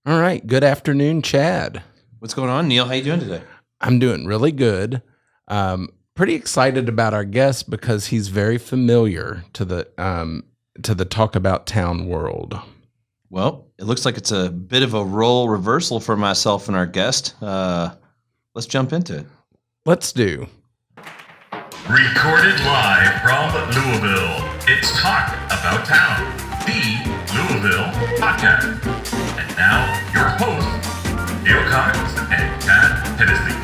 All right. Good afternoon, Chad. What's going on, Neal? How you doing today? I'm doing really good. Pretty excited about our guest because he's very familiar to the Talk About Town world. Well, it looks like it's a bit of a role reversal for myself and our guest. Let's jump into it. Let's do. Recorded live from Louisville, it's Talk About Town, the Louisville podcast. And now, your hosts, Neal Chad and Chad Hennessy.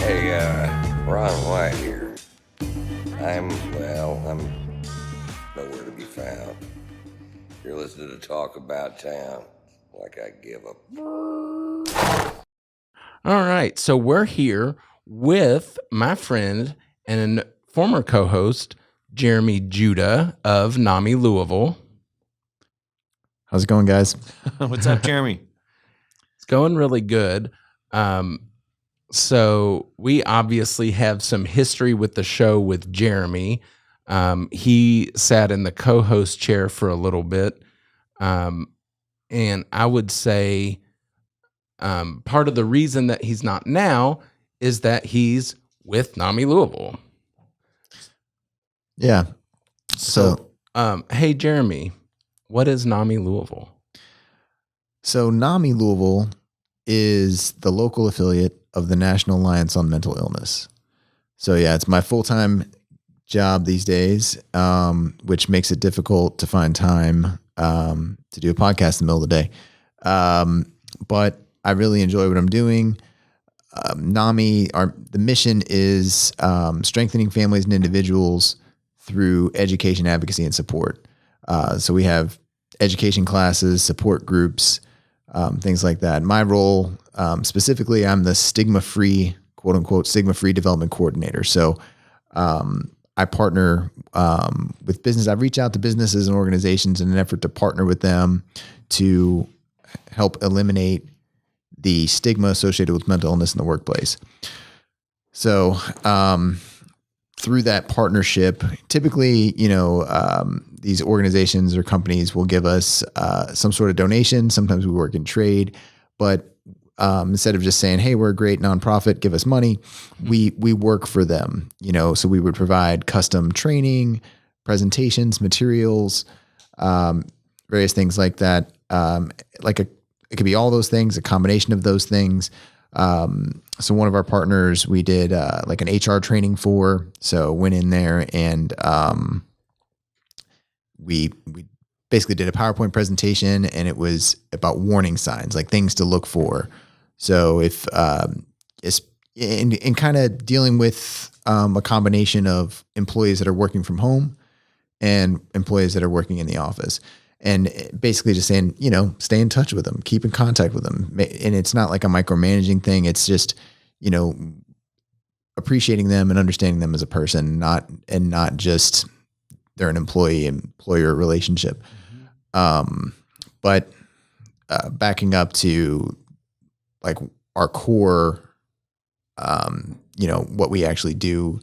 Hey, Ron White here. I'm nowhere to be found. You're listening to Talk About Town, like I give a... All right. So we're here with my friend and former co-host, Jeremy Judah of NAMI Louisville. How's it going, guys? What's up, Jeremy? It's going really good. So we obviously have some history with the show with Jeremy. He sat in the co-host chair for a little bit. And I would say part of the reason that he's not now is that he's with NAMI Louisville. Yeah. So, hey, Jeremy, what is NAMI Louisville? So NAMI Louisville is the local affiliate of the National Alliance on Mental Illness. So yeah, it's my full-time job these days, which makes it difficult to find time to do a podcast in the middle of the day. But I really enjoy what I'm doing. NAMI, the mission is strengthening families and individuals through education, advocacy, and support. So we have education classes, support groups, things like that. My role, specifically, I'm the stigma-free, quote unquote, stigma-free development coordinator. So I partner with business. I've reached out to businesses and organizations in an effort to partner with them to help eliminate the stigma associated with mental illness in the workplace. So through that partnership, typically, these organizations or companies will give us some sort of donation. Sometimes we work in trade, but instead of just saying, hey, we're a great nonprofit, give us money, we work for them, so we would provide custom training, presentations, materials, various things like that. It could be all those things, a combination of those things. So one of our partners, we did like an HR training for, so went in there and we basically did a PowerPoint presentation, and it was about warning signs, like things to look for. So if it's in kind of dealing with a combination of employees that are working from home and employees that are working in the office. And basically just saying, stay in touch with them, keep in contact with them. And it's not like a micromanaging thing. It's just, appreciating them and understanding them as a person, not just they're an employee-employer relationship. But backing up to like our core, what we actually do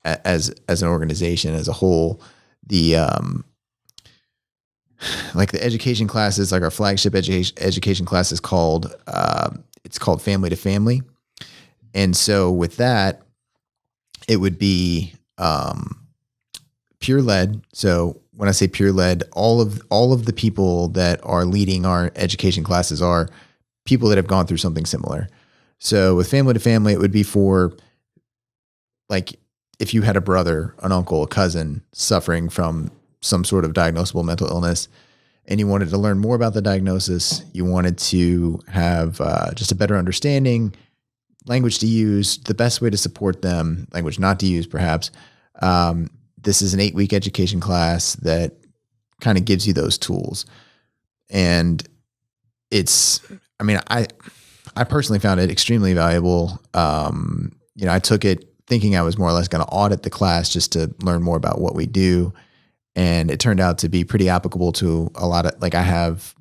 as an organization as a whole, like the education classes, like our flagship education class is called, it's called Family to Family. And so with that, it would be peer led. So when I say peer led, all of the people that are leading our education classes are people that have gone through something similar. So with Family to Family, it would be for like if you had a brother, an uncle, a cousin suffering from some sort of diagnosable mental illness, and you wanted to learn more about the diagnosis, you wanted to have just a better understanding, language to use, the best way to support them, language not to use perhaps. This is an 8-week education class that kind of gives you those tools. And I personally found it extremely valuable. I took it thinking I was more or less going to audit the class just to learn more about what we do. And it turned out to be pretty applicable to a lot of, like I have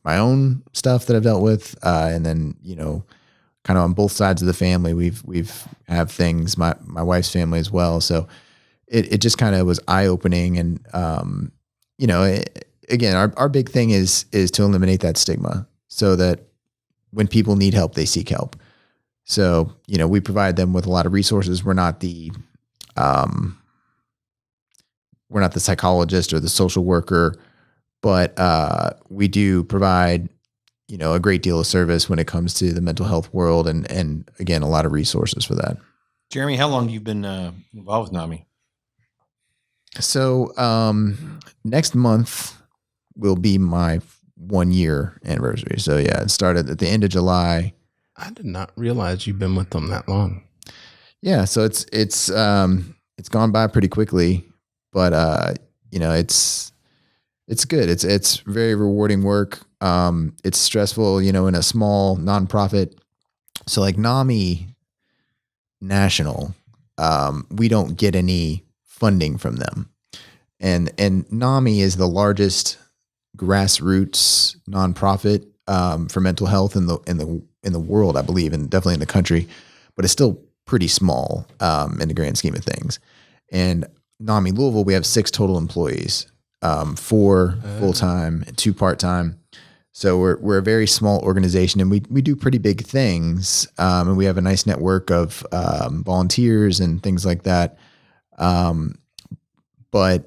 my own stuff that I've dealt with. And then, kind of on both sides of the family, we've have things, my wife's family as well. So it just kind of was eye opening. And, again, our big thing is to eliminate that stigma so that when people need help, they seek help. So, we provide them with a lot of resources. We're not the psychologist or the social worker, but we do provide, a great deal of service when it comes to the mental health world, and again, a lot of resources for that. Jeremy, how long have you been involved with NAMI? So next month will be my 1 year anniversary. So yeah, it started at the end of July. I did not realize you've been with them that long. Yeah, so it's gone by pretty quickly, but it's good. It's very rewarding work. It's stressful, in a small nonprofit. So like NAMI National, we don't get any funding from them, and NAMI is the largest grassroots nonprofit for mental health in the world, I believe, and definitely in the country, but it's still pretty small in the grand scheme of things. And NAMI Louisville, we have 6 total employees, 4 full-time and 2 part-time. So we're a very small organization, and we do pretty big things, and we have a nice network of volunteers and things like that. But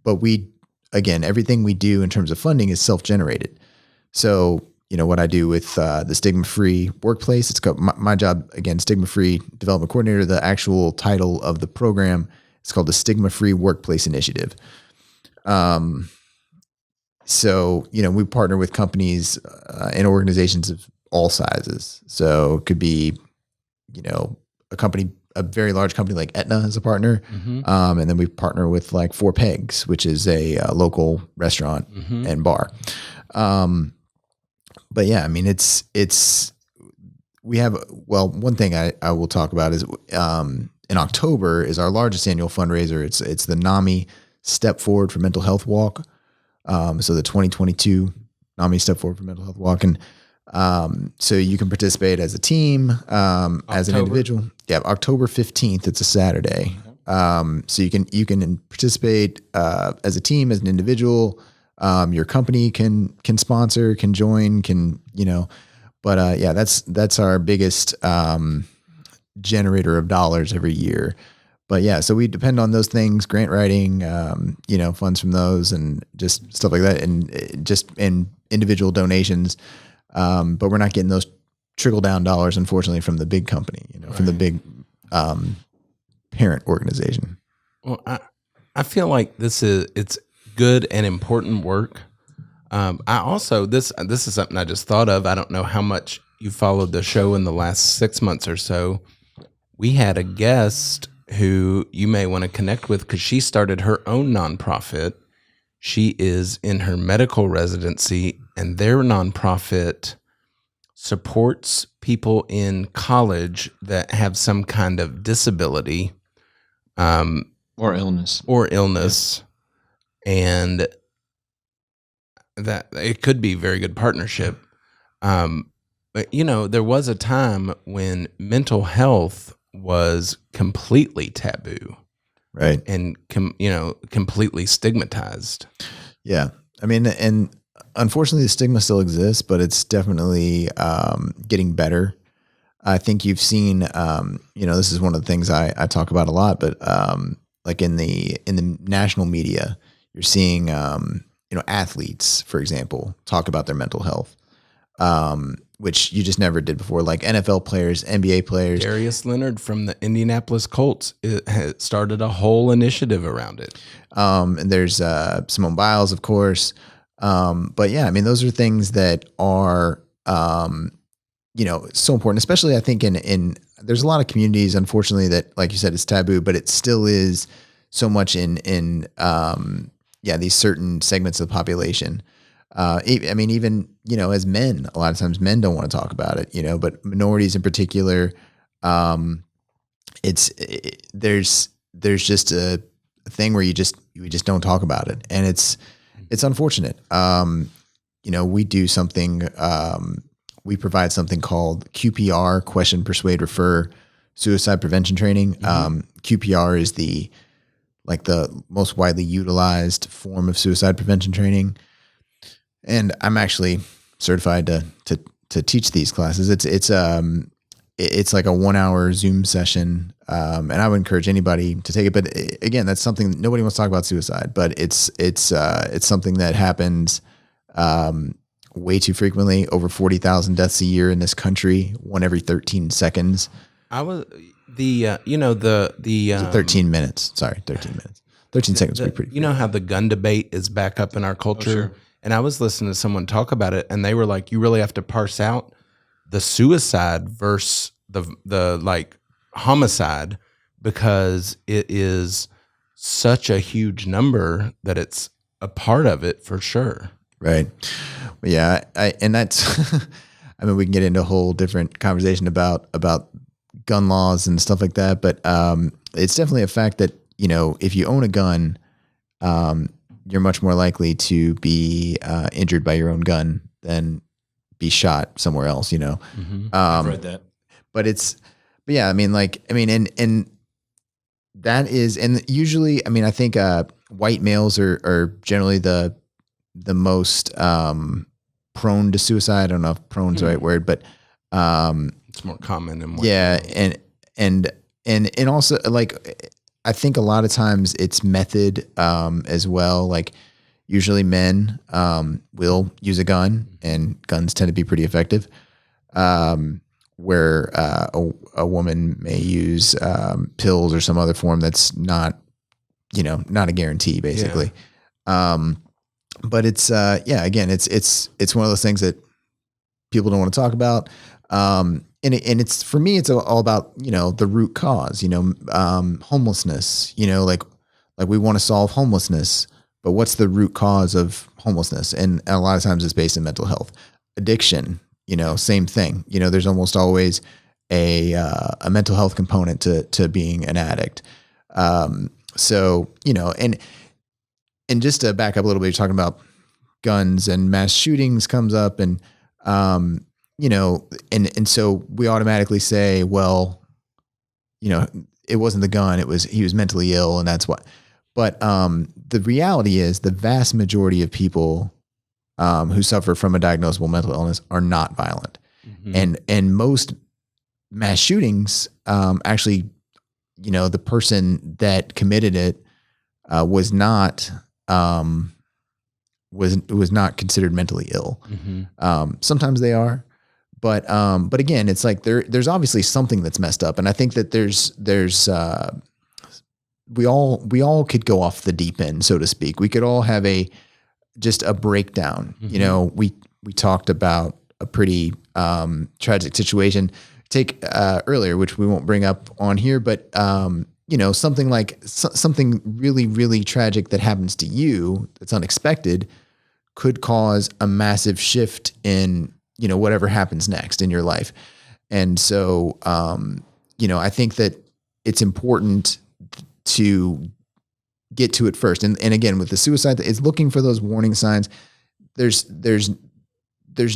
we, again, everything we do in terms of funding is self-generated. So what I do with the stigma-free workplace, it's called my job, again, stigma-free development coordinator. The actual title of the program is called the Stigma-Free Workplace Initiative. So, we partner with companies and organizations of all sizes. So it could be, a very large company like Aetna is a partner. Mm-hmm. And then we partner with like Four Pegs, which is a local restaurant Mm-hmm. and bar. But yeah, I mean, we have, one thing I will talk about is in October is our largest annual fundraiser. It's the NAMI Step Forward for Mental Health Walk. So the 2022 NAMI Step Forward for Mental Health Walk. And so you can participate as a team, as an individual. Yeah, October 15th, it's a Saturday. So you can participate as a team, as an individual. Your company can sponsor, can join, but yeah, that's our biggest generator of dollars every year. But yeah, so we depend on those things, grant writing, funds from those and just stuff like that, and individual donations. But we're not getting those trickle down dollars, unfortunately, from the big company, from the big parent organization. Well, I feel like it's good and important work. I also, this is something I just thought of. I don't know how much you followed the show in the last 6 months or so. We had a guest who you may want to connect with because she started her own nonprofit. She is in her medical residency, and their nonprofit supports people in college that have some kind of disability Or illness. And that it could be a very good partnership. But there was a time when mental health was completely taboo, Right. and completely stigmatized. Yeah. I mean, and unfortunately the stigma still exists, but it's definitely getting better. I think you've seen, this is one of the things I talk about a lot, but like in the national media, you're seeing, athletes, for example, talk about their mental health, which you just never did before. Like NFL players, NBA players. Darius Leonard from the Indianapolis Colts had started a whole initiative around it. And there's Simone Biles, of course. But yeah, I mean, those are things that are, so important, especially I think in there's a lot of communities, unfortunately, that, like you said, is taboo, but it still is so much in these certain segments of the population. I mean, even, as men, a lot of times men don't want to talk about it, but minorities in particular, there's just a thing where we just don't talk about it. And it's unfortunate. We do something, we provide something called QPR, Question, Persuade, Refer, suicide prevention training. QPR is the like the most widely utilized form of suicide prevention training. And I'm actually certified to teach these classes. It's like a 1 hour Zoom session. And I would encourage anybody to take it. But again, that's something nobody wants to talk about suicide, but it's something that happens, way too frequently. Over 40,000 deaths a year in this country, one every 13 seconds. I was the 13 minutes. Sorry, 13 minutes. 13 seconds would be pretty. You know how the gun debate is back up in our culture? sure. And I was listening to someone talk about it, and they were like, you really have to parse out the suicide versus the like homicide, because it is such a huge number that it's a part of it for sure. Right. Well, yeah. And that's, I mean, we can get into a whole different conversation about gun laws and stuff like that. But, it's definitely a fact that, you know, if you own a gun, you're much more likely to be, injured by your own gun than be shot somewhere else, you know? I've read that. But yeah, I mean, and that is, and usually, I mean, I think, white males are generally the most, prone to suicide. I don't know if prone's the right word, but, It's more common in white yeah. males. And also, like, I think a lot of times it's method, as well. Like, usually men, will use a gun, and guns tend to be pretty effective. Where, a woman may use, pills or some other form that's not, you know, not a guarantee, basically. But it's, yeah, again, it's one of those things that people don't want to talk about. And it's, for me, it's all about, you know, the root cause, you know, homelessness, you know, like we want to solve homelessness, but what's the root cause of homelessness? And a lot of times it's based in mental health. Addiction, you know, same thing. You know, there's almost always a mental health component to being an addict. So, you know, and just to back up a little bit, you're talking about guns and mass shootings comes up, and, you know, and so we automatically say, well, you know, it wasn't the gun, he was mentally ill, and that's what. But the reality is the vast majority of people who suffer from a diagnosable mental illness are not violent. And most mass shootings, actually, you know, the person that committed it was not considered mentally ill. Sometimes they are, but again, it's like there's obviously something that's messed up, and I think that there's we all could go off the deep end, so to speak. We could all have just a breakdown. You know, we talked about a pretty tragic situation take earlier, which we won't bring up on here, but you know, something like something really, really tragic that happens to you that's unexpected could cause a massive shift in, you know, whatever happens next in your life. And so, you know, I think that it's important to get to it first. And again, with the suicide, it's looking for those warning signs. There's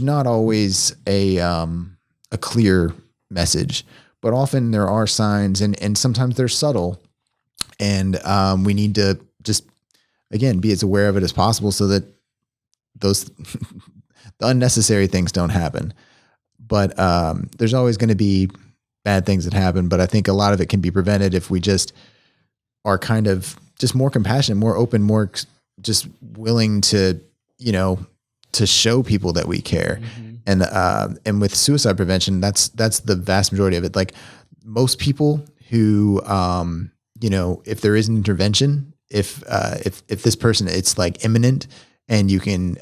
not always a clear message, but often there are signs, and sometimes they're subtle, and we need to just, again, be as aware of it as possible so that those the unnecessary things don't happen. But there's always going to be bad things that happen, but I think a lot of it can be prevented if we just are kind of just more compassionate, more open, more just willing to, you know, to show people that we care. And with suicide prevention, that's the vast majority of it. Like, most people who, you know, if there is an intervention, if this person, it's like imminent, and you can,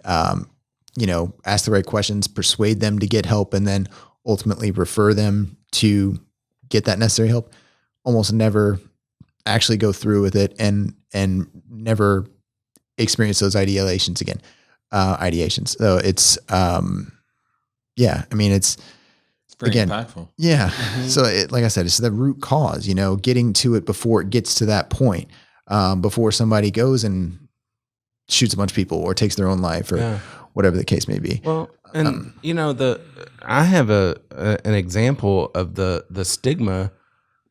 you know, ask the right questions, persuade them to get help, and then ultimately refer them to get that necessary help, almost never actually go through with it, and never experience those ideations again. So it's, yeah, I mean, it's very again, impactful. Yeah. So like I said, it's the root cause, you know, getting to it before it gets to that point, before somebody goes and shoots a bunch of people or takes their own life, or whatever the case may be. Well, and you know, I have an example of the stigma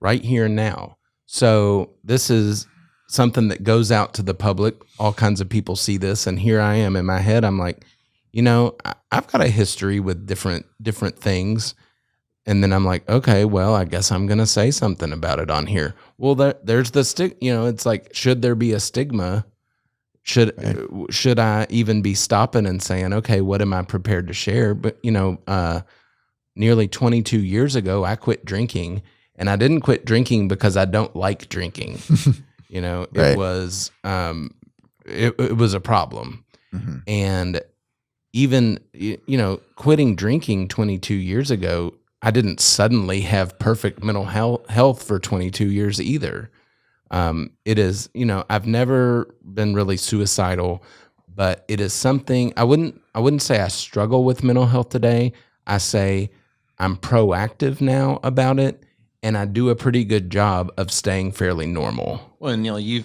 right here and now. So this is something that goes out to the public. All kinds of people see this, and here I am in my head. I'm like, you know, I've got a history with different things. And then I'm like, okay, well, I guess I'm going to say something about it on here. Well, there's the you know, it's like, should there be a stigma? Should I even be stopping and saying, okay, what am I prepared to share? But, you know, nearly 22 years ago, I quit drinking, and I didn't quit drinking because I don't like drinking. You know, it was, it was a problem. Mm-hmm. And even, you know, quitting drinking 22 years ago, I didn't suddenly have perfect mental health for 22 years either. It is, you know, I've never been really suicidal, but it is something I wouldn't say I struggle with mental health today. I say I'm proactive now about it, and I do a pretty good job of staying fairly normal. Well, Neal, I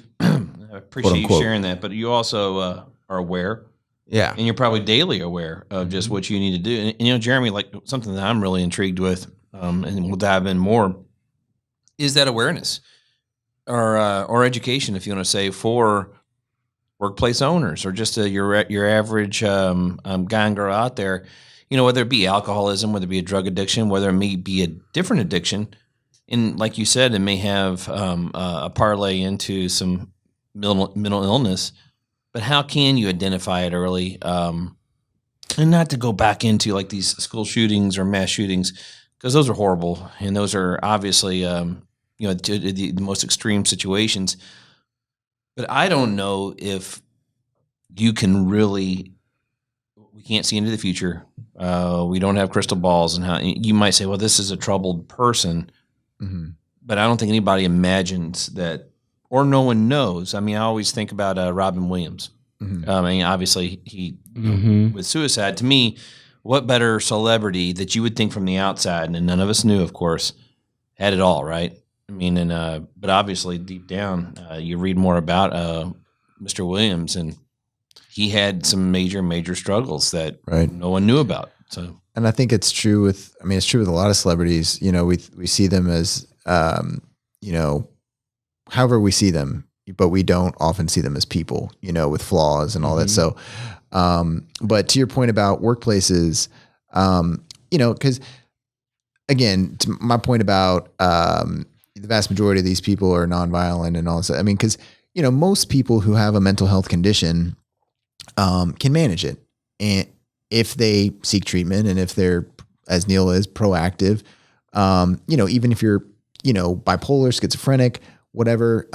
appreciate you sharing that, but you also are aware. Yeah. And you're probably daily aware of just what you need to do. And you know, Jeremy, like something that I'm really intrigued with, and we'll dive in more, is that awareness or education, if you want to say, for workplace owners or just your average guy and girl out there. You know, whether it be alcoholism, whether it be a drug addiction, whether it may be a different addiction. And like you said, it may have a parlay into some mental illness. But how can you identify it early? And not to go back into like these school shootings or mass shootings, because those are horrible. And those are obviously, you know, the most extreme situations. But I don't know if you can really, we can't see into the future. We don't have crystal balls. And how you might say, well, this is a troubled person. Mm-hmm. But I don't think anybody imagines that. Or no one knows. I mean, I always think about Robin Williams. Mm-hmm. I mean, obviously, he with suicide. To me, what better celebrity that you would think from the outside, and none of us knew, of course, had it all, right? I mean, and but obviously, deep down, you read more about Mr. Williams, and he had some major struggles that no one knew about. So, and I think it's true with. I mean, it's true with a lot of celebrities. You know, we see them as, you know, however we see them, but we don't often see them as people, you know, with flaws and all that. So, but to your point about workplaces, you know, because again, to my point about the vast majority of these people are nonviolent and all this. I mean, because, you know, most people who have a mental health condition can manage it. And if they seek treatment and if they're, as Neal is, proactive, you know, even if you're, you know, bipolar, schizophrenic, whatever,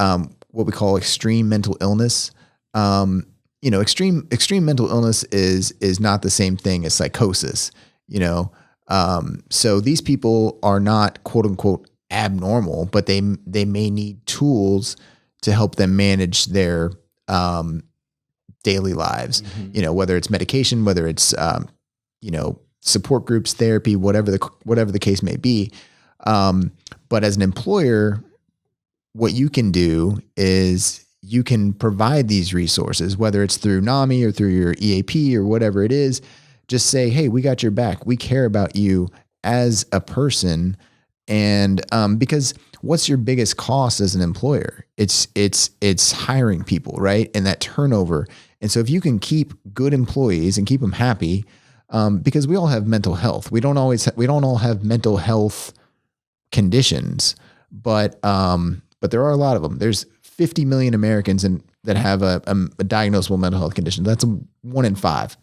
what we call extreme mental illness. You know, extreme mental illness is not the same thing as psychosis, you know? So these people are not quote unquote abnormal, but they may need tools to help them manage their, daily lives, you know, whether it's medication, whether it's, you know, support groups, therapy, whatever the case may be. But as an employer, what you can do is you can provide these resources, whether it's through NAMI or through your EAP or whatever it is. Just say, hey, we got your back. We care about you as a person. And because what's your biggest cost as an employer? It's hiring people, right? And that turnover. And so if you can keep good employees and keep them happy, because we all have mental health. We don't all have mental health conditions, but there are a lot of them. There's 50 million Americans that have a diagnosable mental health condition. That's 1 in 5,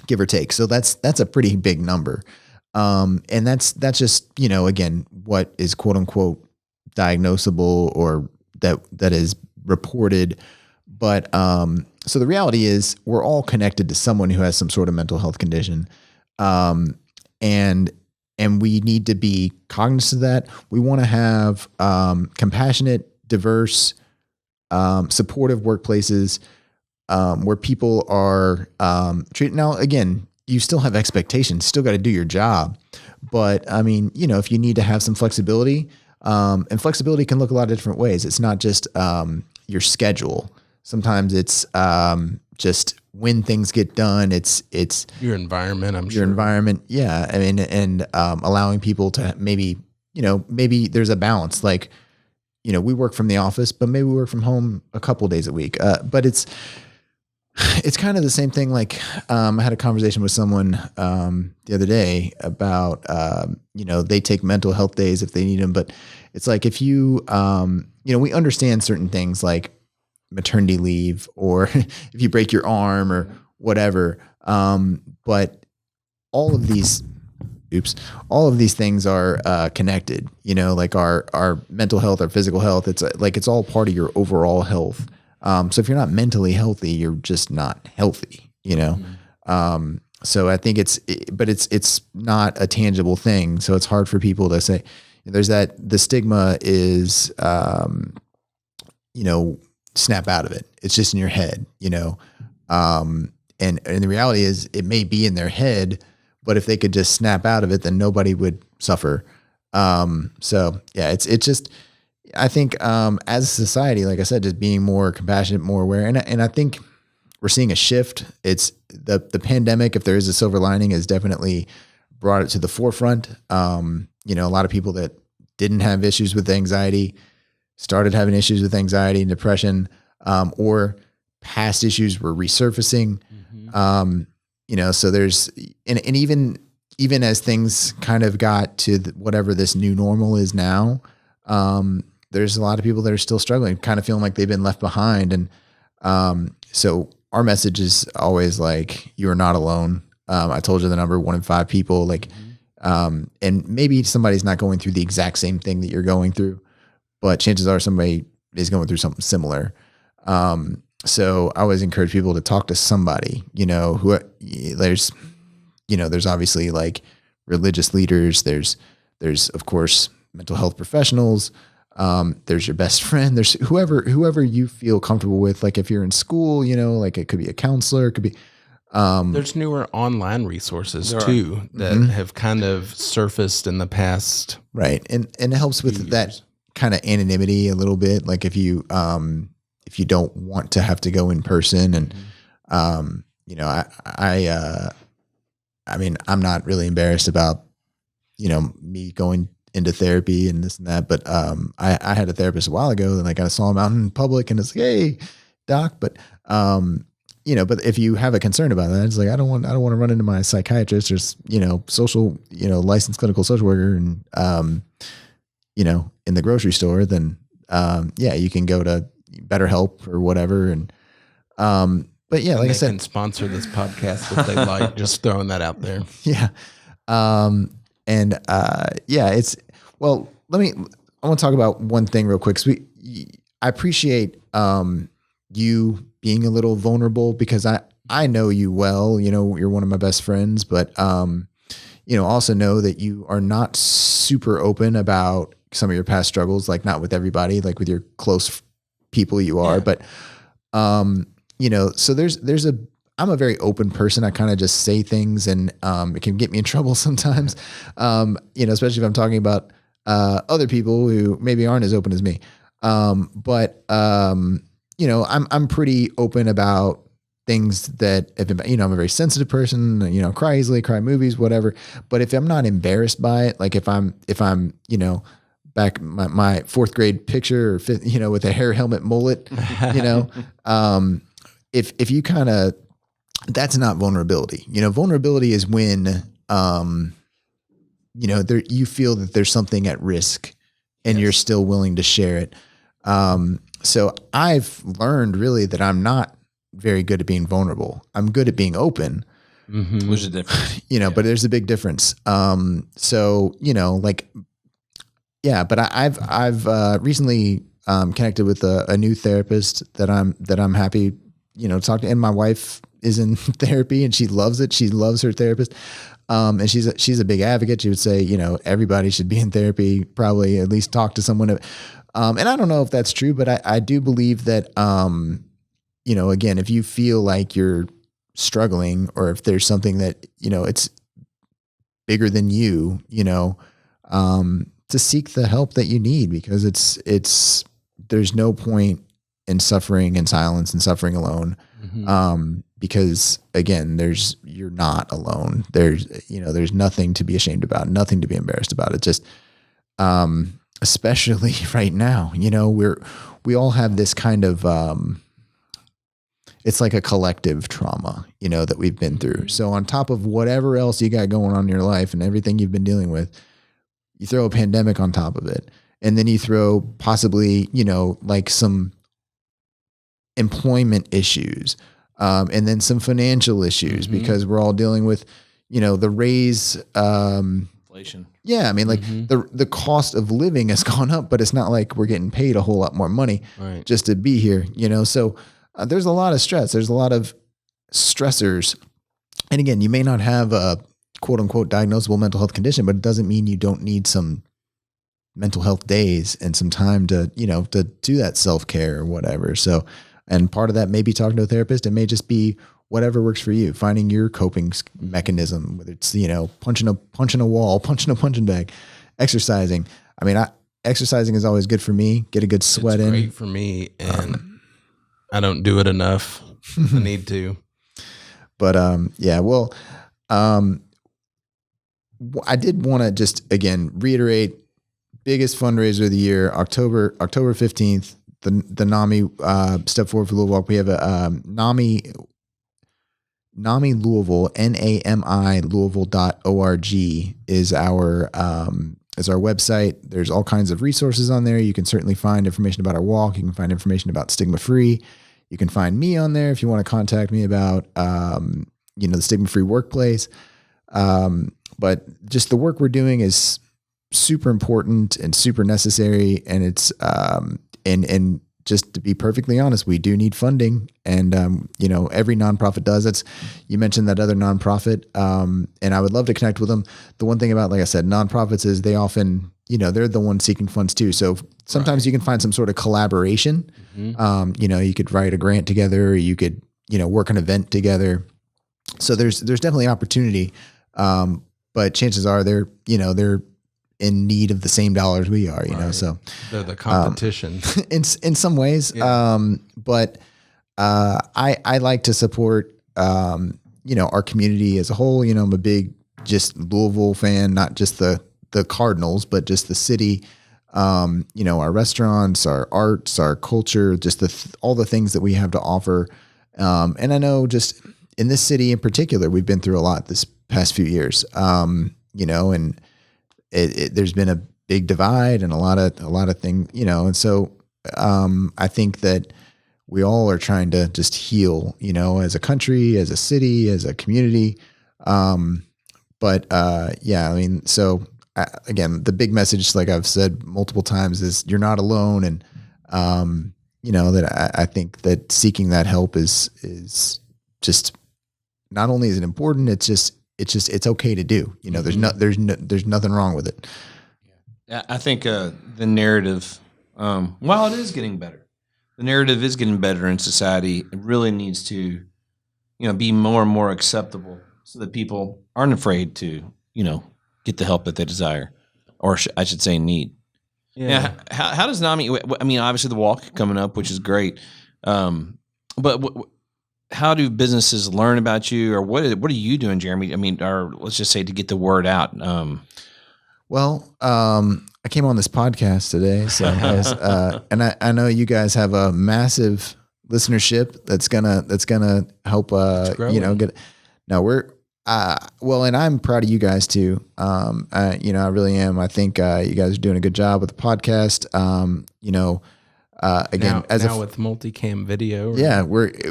give or take. So that's a pretty big number. And that's just, you know, again, what is quote unquote diagnosable or that is reported. But, so the reality is we're all connected to someone who has some sort of mental health condition. And we need to be cognizant of that. We want to have compassionate, diverse, supportive workplaces where people are treated. Now, again, you still have expectations, still got to do your job. But I mean, you know, if you need to have some flexibility, and flexibility can look a lot of different ways. It's not just your schedule. Sometimes it's just when things get done. It's your environment. Your environment. Yeah. I mean, and allowing people to maybe there's a balance. Like, we work from the office, but maybe we work from home a couple days a week. But it's kind of the same thing. Like, I had a conversation with someone the other day about, they take mental health days if they need them. But it's like, if you, we understand certain things like maternity leave, or if you break your arm or whatever. But all of these things are connected, like our mental health, our physical health. It's like, it's all part of your overall health. So if you're not mentally healthy, you're just not healthy, So I think it's not a tangible thing. So it's hard for people to say. There's the stigma is, snap out of it. It's just in your head, and the reality is it may be in their head, but if they could just snap out of it, then nobody would suffer. So yeah, it's just, I think, as a society, like I said, just being more compassionate, more aware. And I think we're seeing a shift. It's the pandemic, if there is a silver lining, has definitely brought it to the forefront. A lot of people that didn't have issues with anxiety started having issues with anxiety and depression, or past issues were resurfacing. So there's, and even as things kind of got to whatever this new normal is now, there's a lot of people that are still struggling, kind of feeling like they've been left behind. And so our message is always like, you are not alone. I told you the number, 1 in 5 people, like, and maybe somebody's not going through the exact same thing that you're going through, but chances are somebody is going through something similar. So I always encourage people to talk to somebody, who there's obviously like religious leaders. There's of course mental health professionals. There's your best friend. There's whoever you feel comfortable with. Like if you're in school, like it could be a counselor, it could be, there's newer online resources too that have kind of surfaced in the past. Right. And it helps with that kind of anonymity a little bit. Like if you don't want to have to go in person, and, I mean, I'm not really embarrassed about, me going into therapy and this and that, but, I had a therapist a while ago, and I kind of saw him out in public, and it's like, hey, doc, but, but if you have a concern about that, it's like, I don't want to run into my psychiatrist or, social, licensed clinical social worker, and, in the grocery store, then, you can go to BetterHelp or whatever. And, but yeah, like I said, can sponsor this podcast if they like, just throwing that out there. Yeah. It's, well, I want to talk about one thing real quick. I appreciate, you being a little vulnerable, because I know you well, you're one of my best friends, but, also know that you are not super open about some of your past struggles, like not with everybody, like with your close people you are, but, so I'm a very open person. I kind of just say things, and, it can get me in trouble sometimes. Especially if I'm talking about, other people who maybe aren't as open as me. I'm pretty open about things that, I'm a very sensitive person, cry easily, cry movies, whatever. But if I'm not embarrassed by it, like if I'm, back my 4th grade picture, or 5th, with a hair helmet mullet, if you kind of, that's not vulnerability. Vulnerability is when, you feel that there's something at risk, and you're still willing to share it. So I've learned really that I'm not very good at being vulnerable. I'm good at being open. There's a difference, but there's a big difference. But I've recently connected with a new therapist that I'm happy, to talk to. And my wife is in therapy, and she loves it. She loves her therapist. And she's a big advocate. She would say, everybody should be in therapy, probably at least talk to someone. And I don't know if that's true, but I do believe that, again, if you feel like you're struggling, or if there's something that, it's bigger than you, to seek the help that you need, because there's no point in suffering in silence and suffering alone. Because again, you're not alone. There's nothing to be ashamed about, nothing to be embarrassed about. It's just, especially right now. We all have this kind of it's like a collective trauma, that we've been through. So on top of whatever else you got going on in your life and everything you've been dealing with, you throw a pandemic on top of it. And then you throw possibly, like some employment issues, and then some financial issues because we're all dealing with, the raise, Inflation. yeah. I mean, like the cost of living has gone up, but it's not like we're getting paid a whole lot more money just to be here, So there's a lot of stress. There's a lot of stressors. And again, you may not have a quote unquote diagnosable mental health condition, but it doesn't mean you don't need some mental health days and some time to, to do that self-care or whatever. So, and part of that may be talking to a therapist. It may just be whatever works for you, finding your coping mechanism, whether it's, punching a wall, punching a punching bag, exercising. I mean, exercising is always good for me. Get a good sweat in. Great for me. And I don't do it enough. I need to. But yeah, well, I did want to just again reiterate, biggest fundraiser of the year, October 15th, the NAMI Step Forward for Louisville Walk. We have a NAMI Louisville, NAMI Louisville.org is our website. There's all kinds of resources on there. You can certainly find information about our walk. You can find information about stigma-free. You can find me on there if you want to contact me about, the stigma-free workplace. But just the work we're doing is super important and super necessary. And it's, and just to be perfectly honest, we do need funding. And, every nonprofit does. You mentioned that other nonprofit. And I would love to connect with them. The one thing about, like I said, nonprofits is they often, they're the ones seeking funds too. So sometimes you can find some sort of collaboration. You could write a grant together, or you could, work an event together. So there's definitely opportunity. But chances are they're in need of the same dollars we are, so they're the competition in some ways. Yeah. But I like to support, our community as a whole. I'm a big just Louisville fan, not just the Cardinals, but just the city. Our restaurants, our arts, our culture, just all the things that we have to offer. And I know just in this city in particular, we've been through a lot this past few years, and there's been a big divide and a lot of things, and so I think that we all are trying to just heal, as a country, as a city, as a community. But yeah, I mean, so again, the big message, like I've said multiple times, is you're not alone. And, that I think that seeking that help is just, not only is it important, it's okay to do, there's nothing wrong with it. Yeah. I think, the narrative, while it is getting better, the narrative is getting better in society. It really needs to, be more and more acceptable so that people aren't afraid to, get the help that they desire, or I should say need. Yeah. How does NAMI, I mean, obviously the walk coming up, which is great. But how do businesses learn about you, or what are you doing, Jeremy? I mean, or let's just say to get the word out. Well, I came on this podcast today, so and I know you guys have a massive listenership that's gonna help. Get. No, we're well, and I'm proud of you guys too. I really am. I think you guys are doing a good job with the podcast. Again, now with multicam video. Yeah,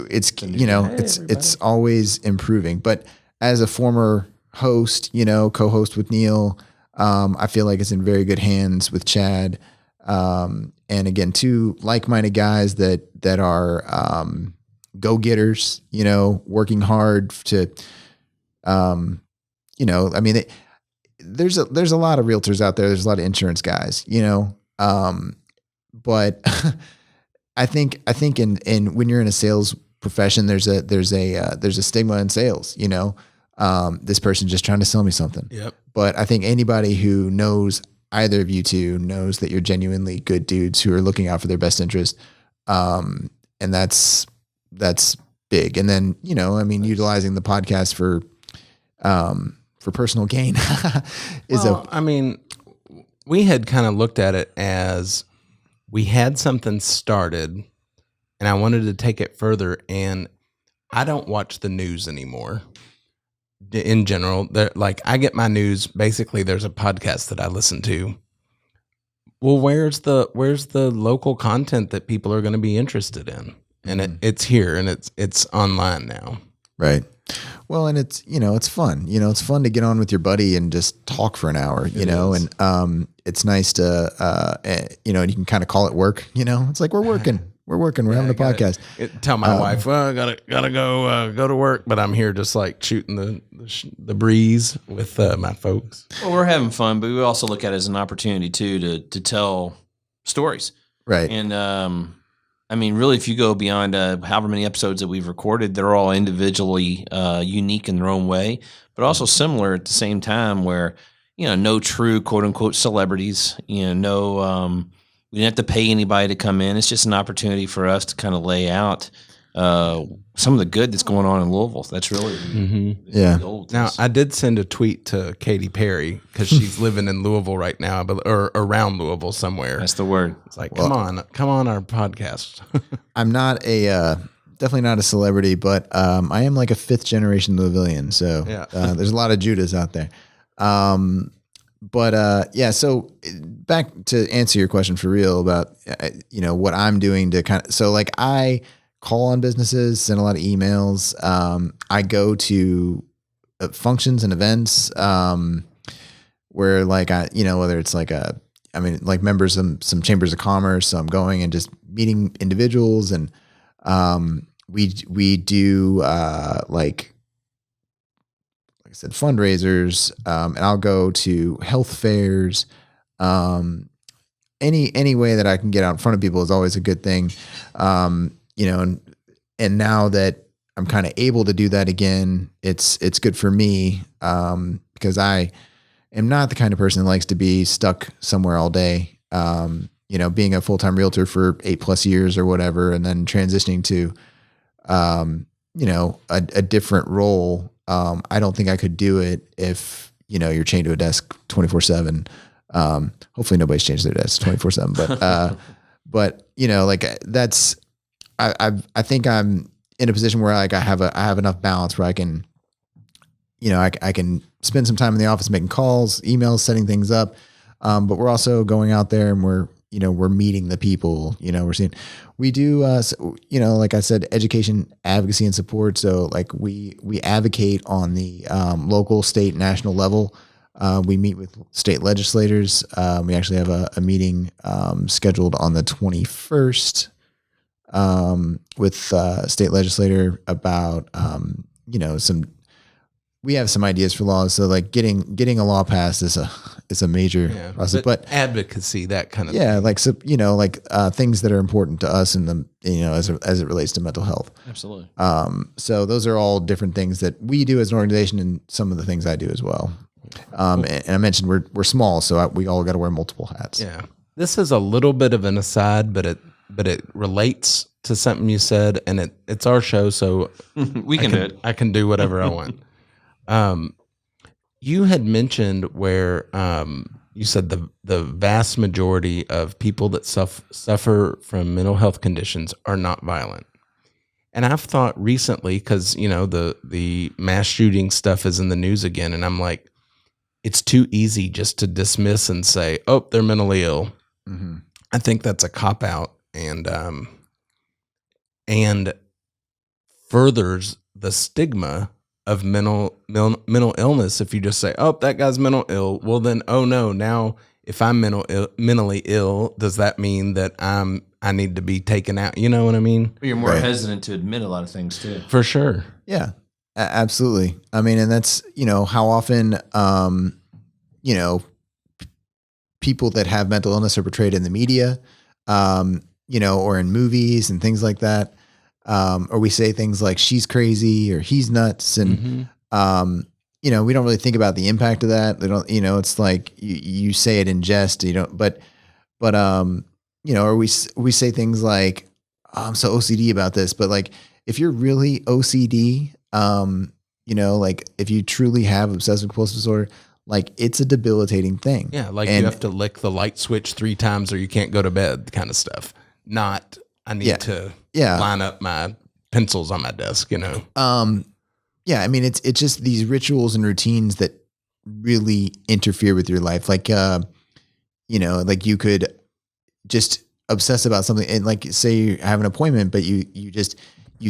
it's always improving. But as a former host, co-host with Neal, I feel like it's in very good hands with Chad. And again, two like-minded guys that are go-getters, working hard to, I mean, there's a lot of realtors out there. There's a lot of insurance guys, but I think in when you're in a sales profession, there's a stigma in sales, this person's just trying to sell me something. Yep. But I think anybody who knows either of you two knows that you're genuinely good dudes who are looking out for their best interest. And that's big. And then, utilizing the podcast for personal gain we had kind of looked at it as we had something started and I wanted to take it further, and I don't watch the news anymore. In general, like I get my news, basically there's a podcast that I listen to. Well, where's the local content that people are going to be interested in? And it's here, and it's online now. Right. Well, and it's, it's fun. It's fun to get on with your buddy and just talk for an hour, and it's nice to, and you can kind of call it work, it's like we're working, we're having a podcast. Tell my wife, well, I gotta go to work, but I'm here just like shooting the breeze with my folks. Well, we're having fun, but we also look at it as an opportunity too to tell stories. Right. And, I mean, really, if you go beyond however many episodes that we've recorded, they're all individually unique in their own way, but also similar at the same time where, no true quote unquote celebrities, we didn't have to pay anybody to come in. It's just an opportunity for us to kind of lay out some of the good that's going on in Louisville. That's really the goal. Now, I did send a tweet to Katy Perry because she's living in Louisville right now, or around Louisville somewhere. That's the word. It's like, come on our podcast. I'm not definitely not a celebrity, but I am like a 5th generation Louisvillian. So there's a lot of Judas out there. So back to answer your question for real about, what I'm doing to kind of, so like I call on businesses, send a lot of emails. I go to functions and events, where like whether it's like like members of some chambers of commerce. So I'm going and just meeting individuals, and we do like I said, fundraisers, and I'll go to health fairs. Any way that I can get out in front of people is always a good thing. And now that I'm kind of able to do that again, it's good for me, because I am not the kind of person that likes to be stuck somewhere all day. Being a full-time realtor for 8+ years or whatever, and then transitioning to, a different role. I don't think I could do it if, you're chained to a desk 24/7. Hopefully nobody's changed their desk 24/7, but that's, I think I'm in a position where like I have enough balance where I can, I can spend some time in the office making calls, emails, setting things up. But we're also going out there and we're meeting the people, we do, like I said, education, advocacy, and support. So like we advocate on the local, state, national level. We meet with state legislators. We actually have a meeting scheduled on the 21st with state legislator about, we have some ideas for laws. So like getting a law passed is a major process, but advocacy, that kind of thing. Like, so, things that are important to us in the, as it relates to mental health. Absolutely. So those are all different things that we do as an organization, and some of the things I do as well. And I mentioned we're small, so we all got to wear multiple hats. Yeah. This is a little bit of an aside, but it relates to something you said, and it's our show, so we can do it. I can do whatever I want. You had mentioned where you said the vast majority of people that suffer from mental health conditions are not violent. And I've thought recently, because the mass shooting stuff is in the news again, and I'm like, it's too easy just to dismiss and say, oh, they're mentally ill. Mm-hmm. I think that's a cop out, and furthers the stigma of mental illness. If you just say, oh, that guy's mental ill, well then, oh no, now if I'm mentally ill, does that mean that I need to be taken out? You know what I mean? You're more hesitant to admit a lot of things too. For sure. Yeah, absolutely. I mean, and that's, how often, people that have mental illness are portrayed in the media, or in movies and things like that. Or we say things like she's crazy or he's nuts. And, we don't really think about the impact of that. They don't, it's like you say it in jest, but or we say things like, oh, I'm so OCD about this, but like, if you're really OCD, like if you truly have obsessive compulsive disorder, Like it's a debilitating thing. Yeah, like And you have to lick the light switch 3 times or you can't go to bed kind of stuff. Not I need to line up my pencils on my desk, you know. Yeah, I mean it's just these rituals and routines that really interfere with your life. Like you know, like you could just obsess about something and like say you have an appointment, but you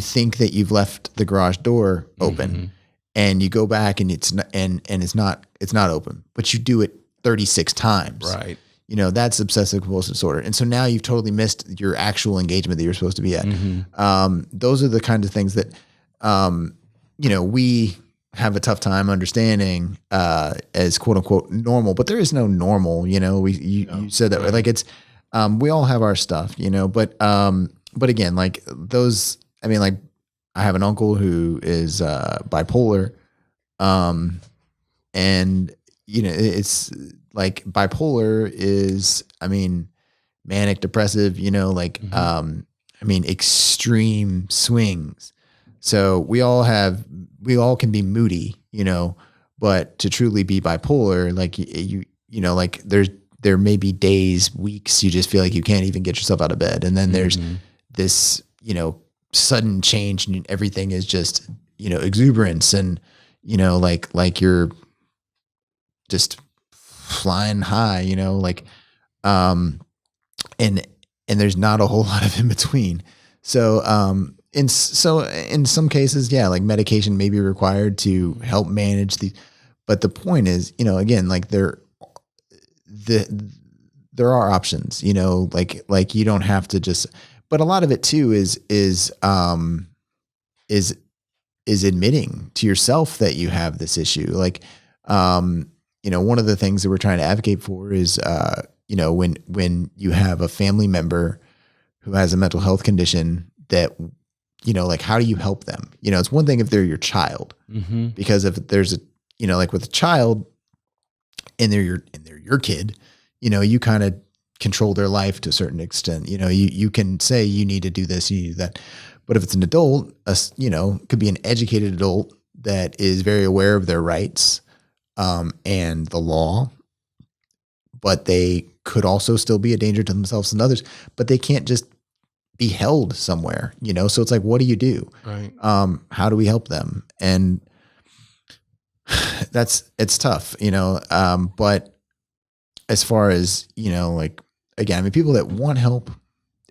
think that you've left the garage door open and you go back and it's not open, but you do it 36 times. Right. You know, that's obsessive compulsive disorder. And so now you've totally missed your actual engagement that you're supposed to be at. Those are the kinds of things that, you know, we have a tough time understanding as quote unquote normal, but there is no normal, you know, you said that, right? Like it's, we all have our stuff, you know, but again, like those, I mean, like I have an uncle who is bipolar, and you know, it's like bipolar is, I mean, manic depressive, you know, like, I mean, extreme swings. So we all can be moody, you know, but to truly be bipolar, like you know, like there may be days, weeks, you just feel like you can't even get yourself out of bed. And then there's this, you know, sudden change and everything is just, you know, exuberance and, you know, like you're just flying high, you know, like, and there's not a whole lot of in between. So, in some cases, yeah, like medication may be required to help manage but the point is, you know, again, like there are options, you know, like you don't have to just, but a lot of it too is admitting to yourself that you have this issue. Like, you know, one of the things that we're trying to advocate for is, you know, when you have a family member who has a mental health condition that, you know, like how do you help them? You know, it's one thing if they're your child, because if there's a, you know, like with a child and they're your kid, you know, you kind of control their life to a certain extent. You know, you can say you need to do this, you need to do that. But if it's an adult, you know, it could be an educated adult that is very aware of their rights and the law, but they could also still be a danger to themselves and others, but they can't just be held somewhere, you know? So it's like, what do you do? Right. How do we help them? And it's tough, you know? But as far as, you know, like, again, I mean, people that want help,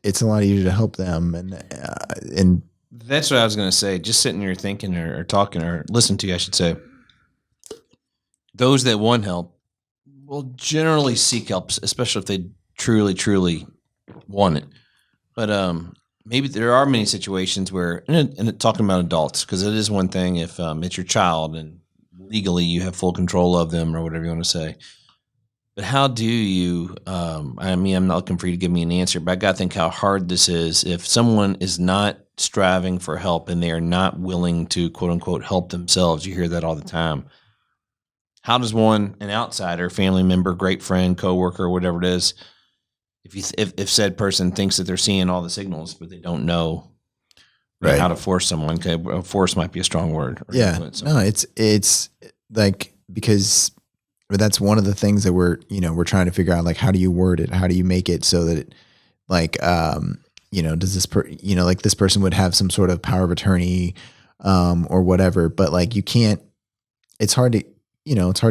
it's a lot easier to help them. And that's what I was going to say. Just sitting here thinking or talking or listening to you, I should say. Those that want help will generally seek help, especially if they truly, truly want it. But maybe there are many situations where, and talking about adults, because it is one thing if it's your child and legally you have full control of them or whatever you want to say. But how do you, I mean, I'm not looking for you to give me an answer, but I got to think how hard this is if someone is not striving for help and they are not willing to, quote unquote, help themselves. You hear that all the time. How does an outsider, family member, great friend, coworker, whatever it is, if said person thinks that they're seeing all the signals, but they don't know right. how to force someone? Okay, force might be a strong word. Yeah, no, it's like, because that's one of the things that we're trying to figure out, like, how do you word it? How do you make it so that it, like, you know, does this like this person would have some sort of power of attorney, or whatever, but like you can't, it's hard to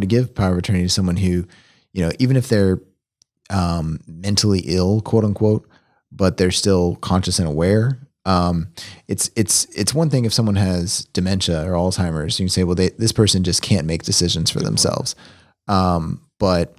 give power of attorney to someone who, you know, even if they're mentally ill, quote unquote, but they're still conscious and aware. It's one thing if someone has dementia or Alzheimer's, you can say, well, this person just can't make decisions for themselves. But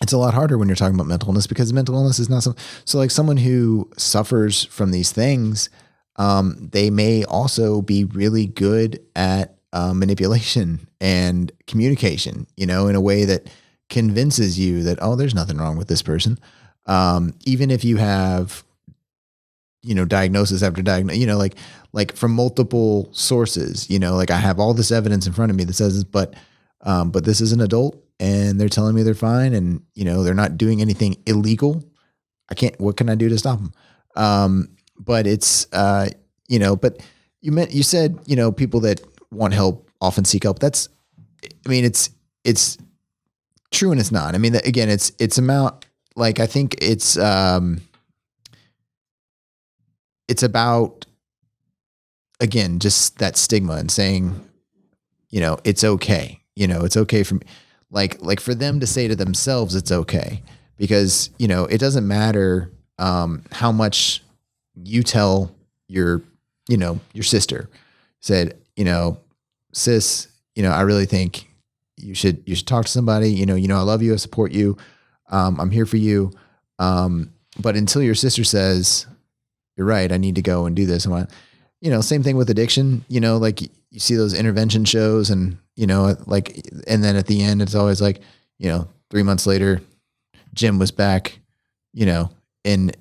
it's a lot harder when you're talking about mental illness, because mental illness is not so like someone who suffers from these things, they may also be really good at manipulation and communication, you know, in a way that convinces you that, oh, there's nothing wrong with this person. Even if you have, you know, diagnosis after diagnosis, you know, like from multiple sources, you know, like I have all this evidence in front of me that says this, but this is an adult and they're telling me they're fine. And, you know, they're not doing anything illegal. What can I do to stop them? But it's, you know, but you said, you know, people that want help often seek help. I mean, it's true and it's not. I mean, again, it's about like, I think it's about, again, just that stigma and saying, it's okay. It's okay for me. Like for them to say to themselves, it's okay, because, it doesn't matter how much you tell your sister, said, sis, I really think you should talk to somebody, I love you. I support you. I'm here for you. But until your sister says, you're right, I need to go and do this and what, same thing with addiction, like you see those intervention shows and, and then at the end, it's always like, 3 months later, Jim was back, and,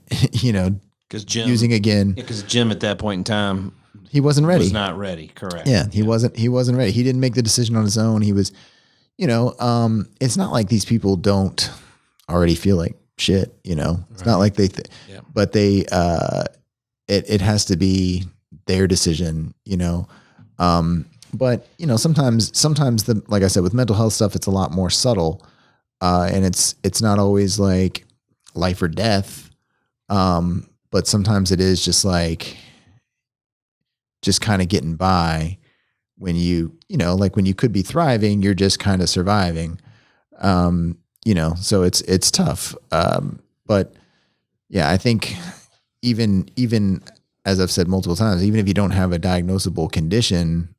because Jim using again. Because Jim at that point in time, he wasn't ready. Was not ready. Correct. Yeah. He wasn't ready. He didn't make the decision on his own. He was, it's not like these people don't already feel like shit, it's not like they, but they, it has to be their decision, but sometimes like I said, with mental health stuff, it's a lot more subtle. And it's not always like life or death. But sometimes it is just like, just kind of getting by when like when you could be thriving, you're just kind of surviving. So it's tough. But yeah, I think even as I've said multiple times, even if you don't have a diagnosable condition,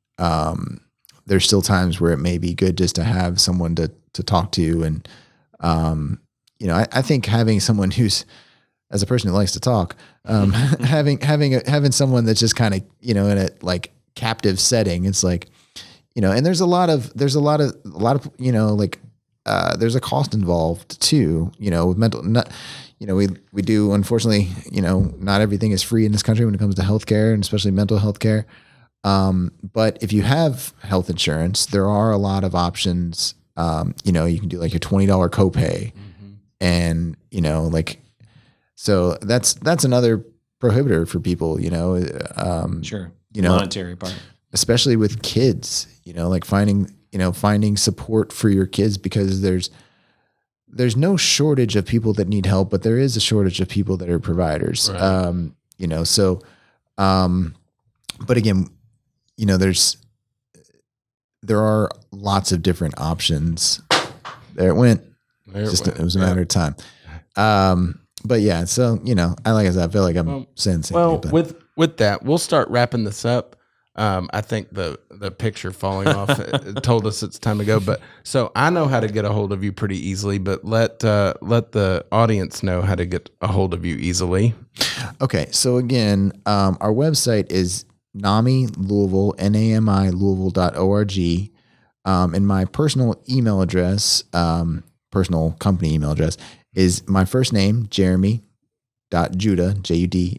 there's still times where it may be good just to have someone to talk to. And, I think having someone who's, as a person who likes to talk, having someone that's just kind of, in a like captive setting, it's like, and there's a lot of, there's a cost involved too, with mental, not, we do, unfortunately, not everything is free in this country when it comes to healthcare and especially mental health care. But if you have health insurance, there are a lot of options. You can do like your $20 copay and, so that's another prohibitor for people, Sure. Monetary part, especially with kids, like finding support for your kids, because there's no shortage of people that need help, but there is a shortage of people that are providers. Right. But again, there are lots of different options. There it went. It was a matter of time. But yeah, so, like I said, I feel like I'm saying something. Well, with that, we'll start wrapping this up. I think the picture falling off told us it's time to go. But so I know how to get a hold of you pretty easily, but let the audience know how to get a hold of you easily. Okay. So again, our website is NAMI Louisville, NAMI Louisville.org. And my personal email address, personal company email address is my first name, Jeremy.Judah, Judah,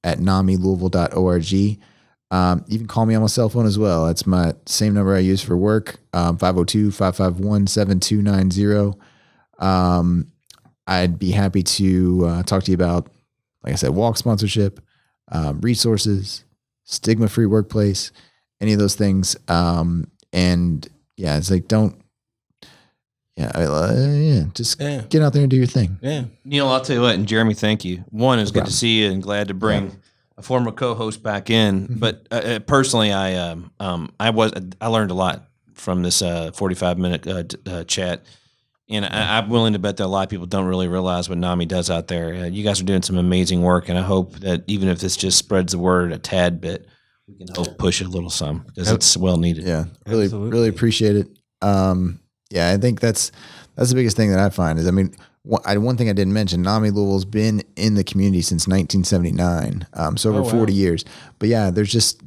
at NAMILouisville.org. You can call me on my cell phone as well. That's my same number I use for work, 502-551-7290. I'd be happy to talk to you about, like I said, walk sponsorship, resources, stigma-free workplace, any of those things. And yeah, it's like, get out there and do your thing. Yeah. Neal, I'll tell you what, and Jeremy, thank you. One, it's good to see you and glad to bring a former co-host back in. Mm-hmm. But personally, I learned a lot from this 45-minute chat. And I'm willing to bet that a lot of people don't really realize what NAMI does out there. You guys are doing some amazing work, and I hope that even if this just spreads the word a tad bit, we can help push it a little some, because it's well needed. Yeah, really appreciate it. Yeah, I think that's the biggest thing that I find is, I mean, one thing I didn't mention, NAMI Louisville's been in the community since 1979, so over 40 years. But yeah, there's just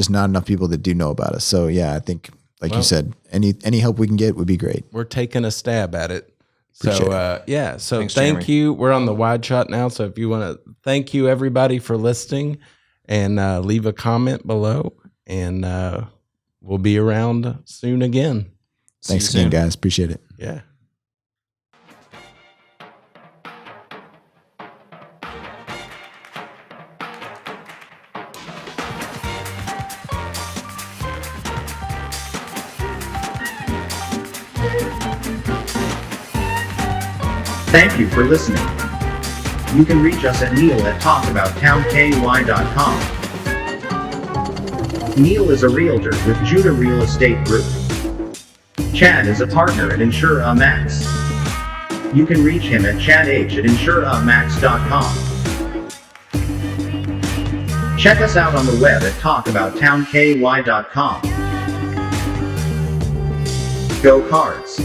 not enough people that do know about us. So yeah, I think, like you said, any help we can get would be great. We're taking a stab at it. Appreciate So yeah, so Thanks, thank Jeremy. you. We're on the wide shot now, so if you want to, thank you everybody for listening, and leave a comment below, and we'll be around soon again. Thanks again, guys. Appreciate it. Yeah. Thank you for listening. You can reach us at neal@talkabouttownky.com. Neal is a realtor with Judah Real Estate Group. Chad is a partner at Insura Max. You can reach him at chadh@insuramax.com. Check us out on the web at talkabouttownky.com. Go Cards!